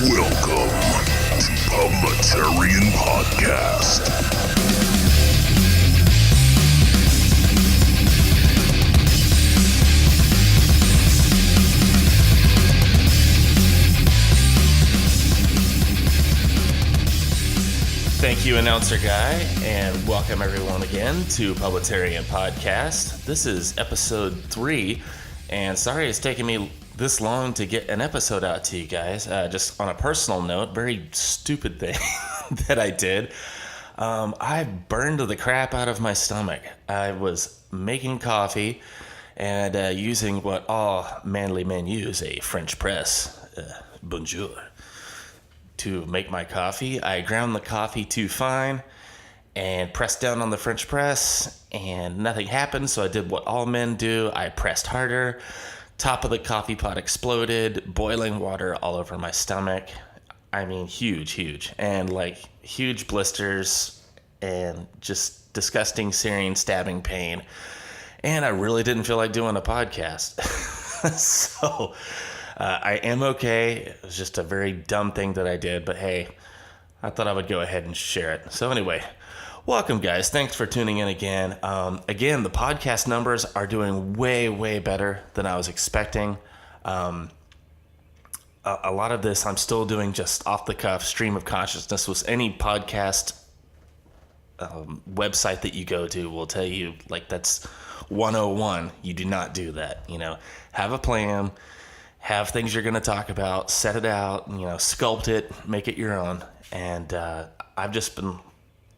Welcome to Publitarian Podcast. Thank you, announcer guy, and welcome everyone again to Publitarian Podcast. This is episode 3, and sorry it's taken me this long to get an episode out to you guys. Just on a personal note, very stupid thing that I did. I burned the crap out of my stomach. I was making coffee and using what all manly men use, a French press. Bonjour. To make my coffee. I ground the coffee too fine and pressed down on the French press, and nothing happened, so I did what all men do. I pressed harder. Top of the coffee pot exploded, boiling water all over my stomach. I mean, huge. And like huge blisters and just disgusting searing, stabbing pain. And I really didn't feel like doing a podcast. So I am okay. It was just a very dumb thing that I did, but hey, I thought I would go ahead and share it. So anyway, welcome guys. Thanks for tuning in again. Again, the podcast numbers are doing way better than I was expecting. A lot of this I'm still doing just off the cuff, stream of consciousness. With any podcast website that you go to will tell you, like, that's 101. You do not do that. Have a plan. Have things you're going to talk about, set it out, sculpt it, make it your own. And I've just been,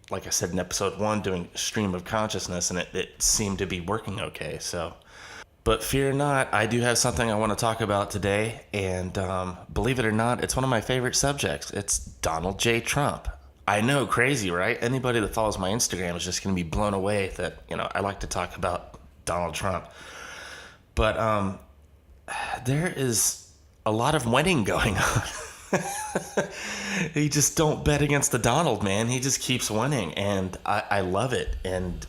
like I said in episode 1, doing stream of consciousness, and it seemed to be working okay. So, but fear not, I do have something I want to talk about today. And believe it or not, it's one of my favorite subjects. It's Donald J. Trump. I know, crazy, right? Anybody that follows my Instagram is just going to be blown away that, I like to talk about Donald Trump. But there is a lot of winning going on. He just don't bet against the Donald, man. He just keeps winning, and I love it. And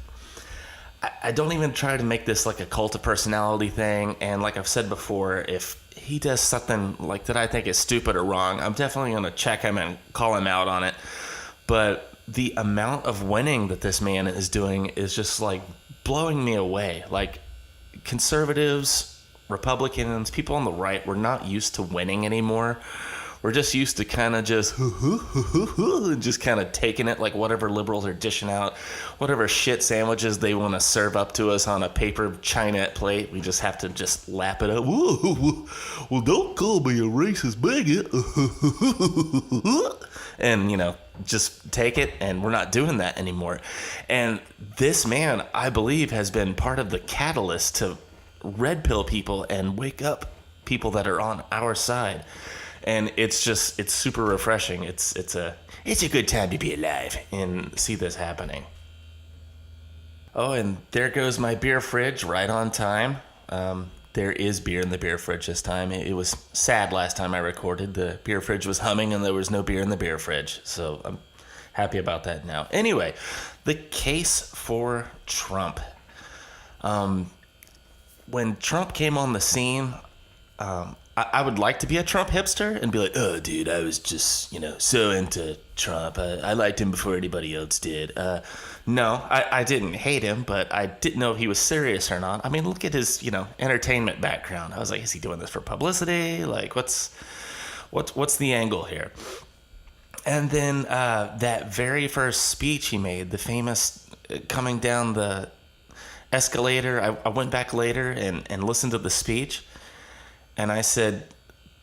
I don't even try to make this like a cult of personality thing. And like I've said before, if he does something like that I think is stupid or wrong, I'm definitely going to check him and call him out on it. But the amount of winning that this man is doing is just like blowing me away. Like, conservatives, Republicans, people on the right, we're not used to winning anymore. We're just used to kind of just kind of taking it, like whatever liberals are dishing out, whatever shit sandwiches they want to serve up to us on a paper china plate. We just have to just lap it up. Well, don't call me a racist bigot. And, just take it, and we're not doing that anymore. And this man, I believe, has been part of the catalyst to red pill people and wake up people that are on our side. And it's super refreshing. It's a good time to be alive and see this happening. Oh, and there goes my beer fridge right on time. There is beer in the beer fridge this time. It was sad last time I recorded. The beer fridge was humming and there was no beer in the beer fridge. So I'm happy about that now. Anyway, the case for Trump. When Trump came on the scene, I would like to be a Trump hipster and be like, oh, dude, I was just, so into Trump. I liked him before anybody else did. No, I didn't hate him, but I didn't know if he was serious or not. I mean, look at his, entertainment background. I was like, is he doing this for publicity? Like, what's the angle here? And then that very first speech he made, the famous coming down the escalator, I went back later and listened to the speech, and I said,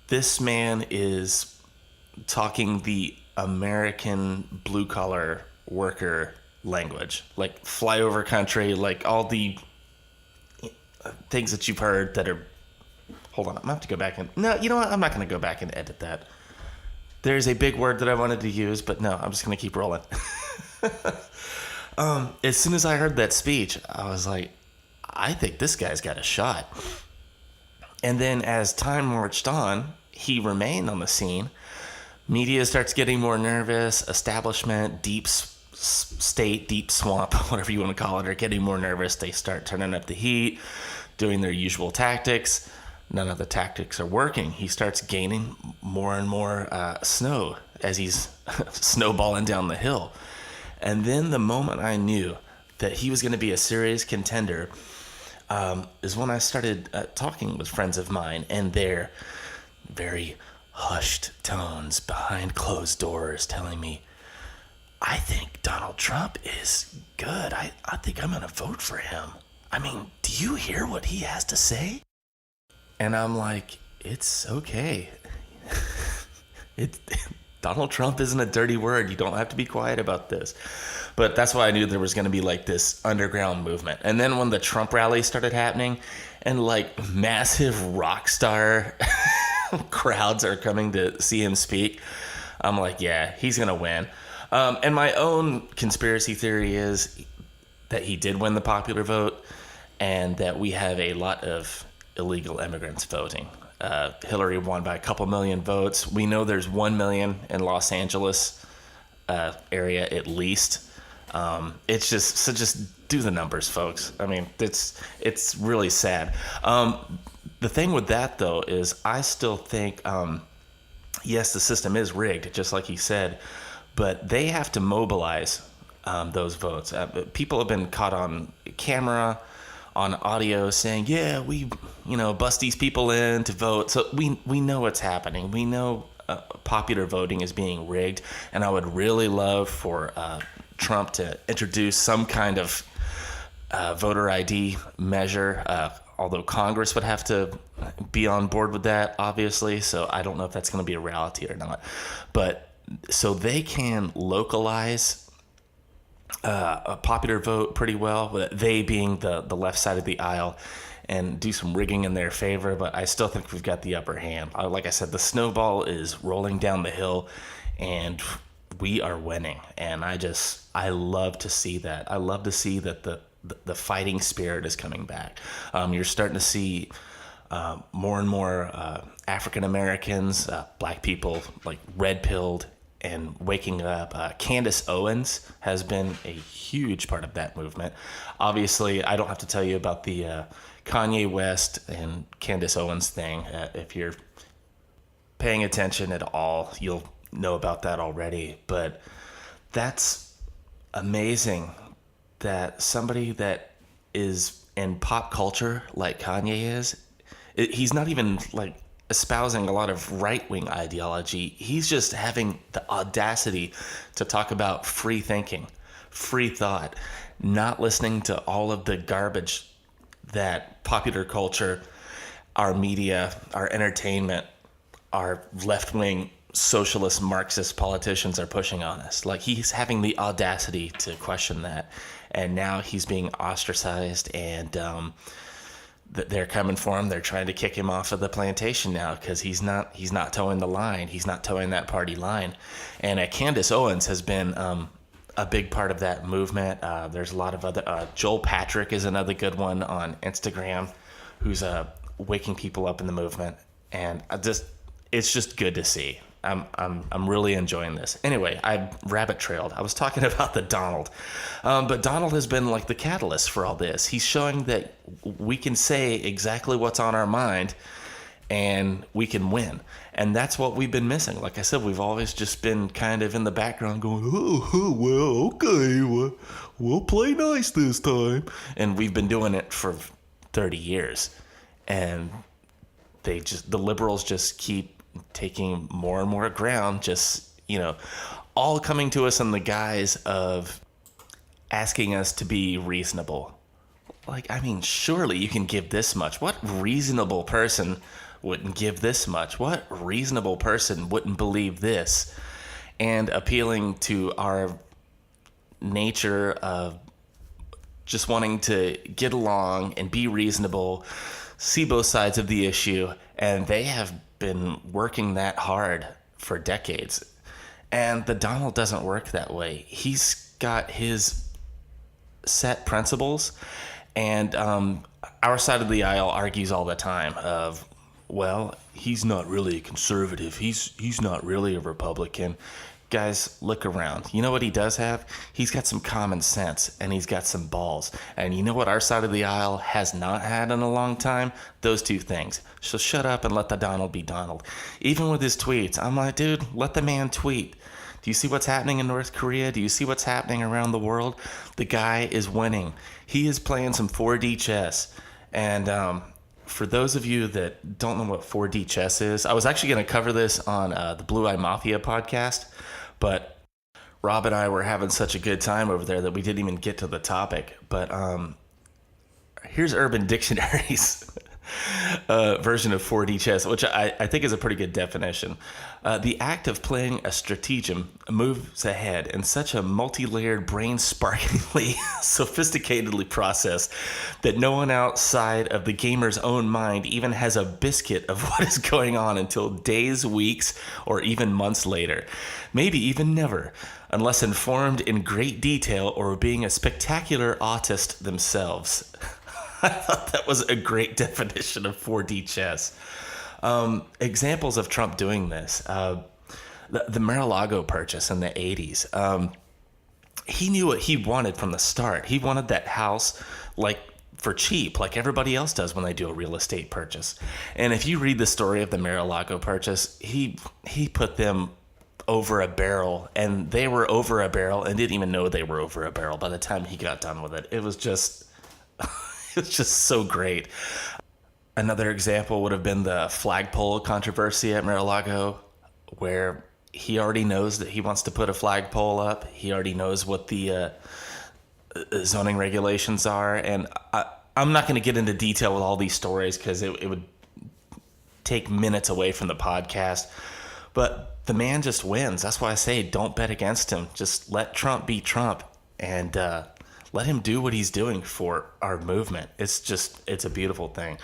this man is talking the American blue-collar worker language, like flyover country, like all the things that you've heard that are... Hold on, I'm going to have to go back and... No, you know what? I'm not going to go back and edit that. There's a big word that I wanted to use, but no, I'm just going to keep rolling. As soon as I heard that speech, I was like, I think this guy's got a shot. And then as time marched on, he remained on the scene. Media starts getting more nervous. Establishment, deep state, deep swamp, whatever you want to call it, are getting more nervous. They start turning up the heat, doing their usual tactics. none of the tactics are working. He starts gaining more and more snow as he's snowballing down the hill. And then the moment I knew that he was going to be a serious contender is when I started talking with friends of mine, and their very hushed tones behind closed doors telling me, I think Donald Trump is good. I think I'm going to vote for him. I mean, do you hear what he has to say? And I'm like, it's okay. Donald Trump isn't a dirty word. You don't have to be quiet about this. But that's why I knew there was going to be like this underground movement. And then when the Trump rally started happening and like massive rock star crowds are coming to see him speak, I'm like, yeah, he's going to win. And my own conspiracy theory is that he did win the popular vote and that we have a lot of illegal immigrants voting. Hillary won by a couple million votes. We know there's 1 million in Los Angeles area at least. It's just do the numbers, folks. I mean, it's really sad. The thing with that though is I still think, yes, the system is rigged, just like he said, but they have to mobilize those votes. People have been caught on camera, on audio saying, yeah, we, bust these people in to vote. So we know what's happening. We know popular voting is being rigged. And I would really love for Trump to introduce some kind of voter ID measure, although Congress would have to be on board with that, obviously. So I don't know if that's going to be a reality or not. But so they can localize a popular vote pretty well, they being the left side of the aisle, and do some rigging in their favor. But I still think we've got the upper hand. Like I said, the snowball is rolling down the hill and we are winning. And I love to see that. I love to see that the fighting spirit is coming back. You're starting to see more and more African Americans, black people, like red-pilled and waking up. Candace Owens has been a huge part of that movement. Obviously, I don't have to tell you about the Kanye West and Candace Owens thing. If you're paying attention at all, you'll know about that already. But that's amazing that somebody that is in pop culture like Kanye is, he's not even like espousing a lot of right-wing ideology. He's just having the audacity to talk about free thinking, free thought, not listening to all of the garbage that popular culture, our media, our entertainment, our left-wing socialist Marxist politicians are pushing on us. Like, he's having the audacity to question that. And now he's being ostracized, and they're coming for him. They're trying to kick him off of the plantation now because he's not towing the line. He's not towing that party line. And Candace Owens has been a big part of that movement. There's a lot of other. Joel Patrick is another good one on Instagram, who's waking people up in the movement. And it's just good to see. I'm really enjoying this. Anyway, I rabbit trailed. I was talking about the Donald. But Donald has been like the catalyst for all this. He's showing that we can say exactly what's on our mind and we can win. And that's what we've been missing. Like I said, we've always just been kind of in the background going, oh well, okay, we'll play nice this time. And we've been doing it for 30 years. And the liberals just keep taking more and more ground, just, all coming to us in the guise of asking us to be reasonable. Like, I mean, surely you can give this much. What reasonable person wouldn't give this much? What reasonable person wouldn't believe this? And appealing to our nature of just wanting to get along and be reasonable, see both sides of the issue, and they have been working that hard for decades. And the Donald doesn't work that way. He's got his set principles, and our side of the aisle argues all the time of, well, he's not really a conservative. He's not really a Republican. Guys, look around. You know what he does have? He's got some common sense, and he's got some balls. And you know what our side of the aisle has not had in a long time? Those two things. So shut up and let the Donald be Donald. Even with his tweets, I'm like, dude, let the man tweet. Do you see what's happening in North Korea? Do you see what's happening around the world? The guy is winning. He is playing some 4D chess. And for those of you that don't know what 4D chess is, I was actually going to cover this on the Blue Eye Mafia podcast, but Rob and I were having such a good time over there that we didn't even get to the topic. But here's Urban Dictionary's version of 4D chess, which I think is a pretty good definition. The act of playing a stratagem moves ahead in such a multi-layered, brain-sparkingly, sophisticatedly process that no one outside of the gamer's own mind even has a biscuit of what is going on until days, weeks, or even months later. Maybe even never, unless informed in great detail or being a spectacular autist themselves. I thought that was a great definition of 4D chess. Examples of Trump doing this. The Mar-a-Lago purchase in the 80s. He knew what he wanted from the start. He wanted that house like for cheap, like everybody else does when they do a real estate purchase. And if you read the story of the Mar-a-Lago purchase, he put them over a barrel, and they were over a barrel and didn't even know they were over a barrel by the time he got done with it. It was just so great. Another example would have been the flagpole controversy at Mar-a-Lago, where he already knows that he wants to put a flagpole up. He already knows what the zoning regulations are. And I'm not going to get into detail with all these stories because it would take minutes away from the podcast. But the man just wins. That's why I say don't bet against him. Just let Trump be Trump and let him do what he's doing for our movement. It's a beautiful thing.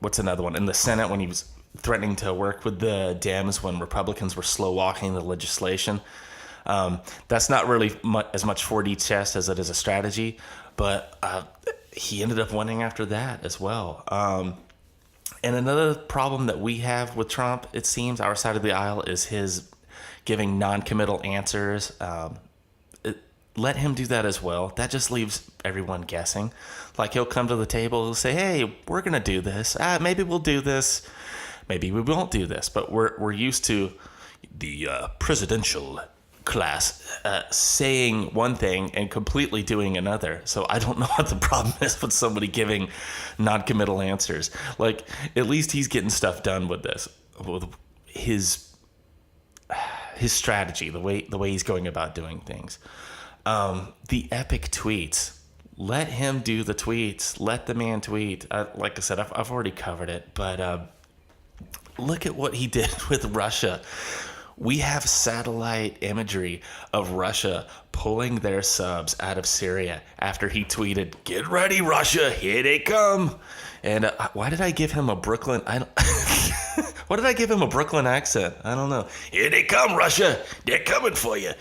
What's another one? In the Senate, when he was threatening to work with the Dems when Republicans were slow walking the legislation. That's not really as much 4D chess as it is a strategy, but he ended up winning after that as well. And another problem that we have with Trump, it seems, our side of the aisle, is his giving non-committal answers. Let him do that as well. That just leaves everyone guessing. Like, he'll come to the table, he'll say, hey, we're going to do this. Maybe we'll do this. Maybe we won't do this. But we're used to the presidential class saying one thing and completely doing another. So I don't know what the problem is with somebody giving non-committal answers. Like, at least he's getting stuff done with this, with his strategy, the way he's going about doing things. The epic tweets. Let him do the tweets. Let the man tweet. Like I said, I've already covered it, but look at what he did with Russia. We have satellite imagery of Russia pulling their subs out of Syria after he tweeted, "Get ready, Russia, here they come." And why did I give him a Brooklyn? Why did I give him a Brooklyn accent? I don't know. Here they come, Russia. They're coming for you.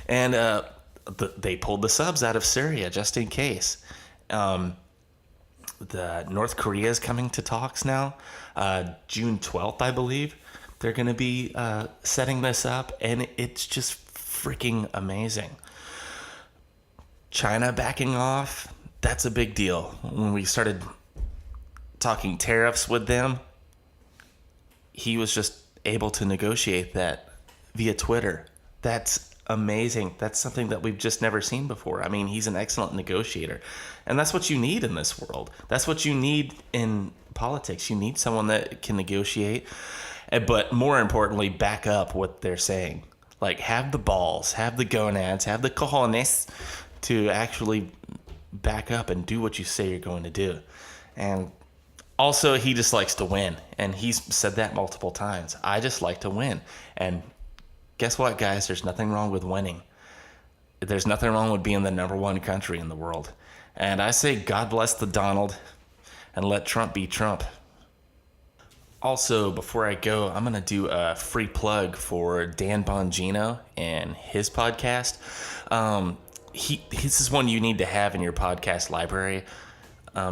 And they pulled the subs out of Syria just in case. The North Korea is coming to talks now. June 12th, I believe. They're going to be setting this up, and it's just freaking amazing. China backing off, that's a big deal. When we started talking tariffs with them, he was just able to negotiate that via Twitter. That's amazing. That's something that we've just never seen before. I mean, he's an excellent negotiator, and that's what you need in this world. That's what you need in politics. You need someone that can negotiate, but more importantly, back up what they're saying. Like, have the balls, have the gonads, have the cojones to actually back up and do what you say you're going to do. And also, he just likes to win, and he's said that multiple times. I just like to win. And guess what, guys? There's nothing wrong with winning. There's nothing wrong with being the number one country in the world. And I say God bless the Donald and let Trump be Trump. Also, before I go, I'm going to do a free plug for Dan Bongino and his podcast. This is one you need to have in your podcast library.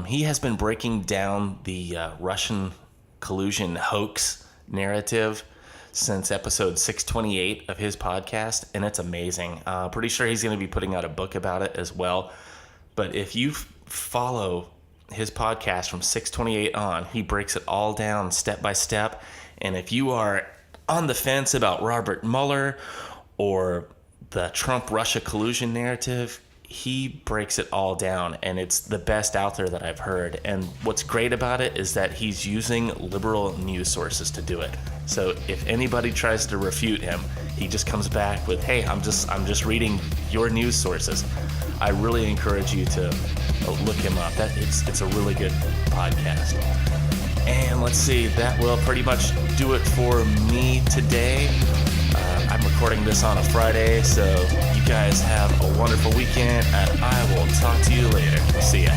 He has been breaking down the Russian collusion hoax narrative since episode 628 of his podcast, and it's amazing. Pretty sure he's going to be putting out a book about it as well. But if you follow his podcast from 628 on, he breaks it all down step by step. And if you are on the fence about Robert Mueller or the Trump-Russia collusion narrative, he breaks it all down, and it's the best out there that I've heard. And what's great about it is that he's using liberal news sources to do it. So if anybody tries to refute him, he just comes back with, hey, I'm just reading your news sources. I really encourage you to look him up. It's a really good podcast. And let's see, that will pretty much do it for me today. I'm recording this on a Friday, so you guys have a wonderful weekend, and I will talk to you later. See ya.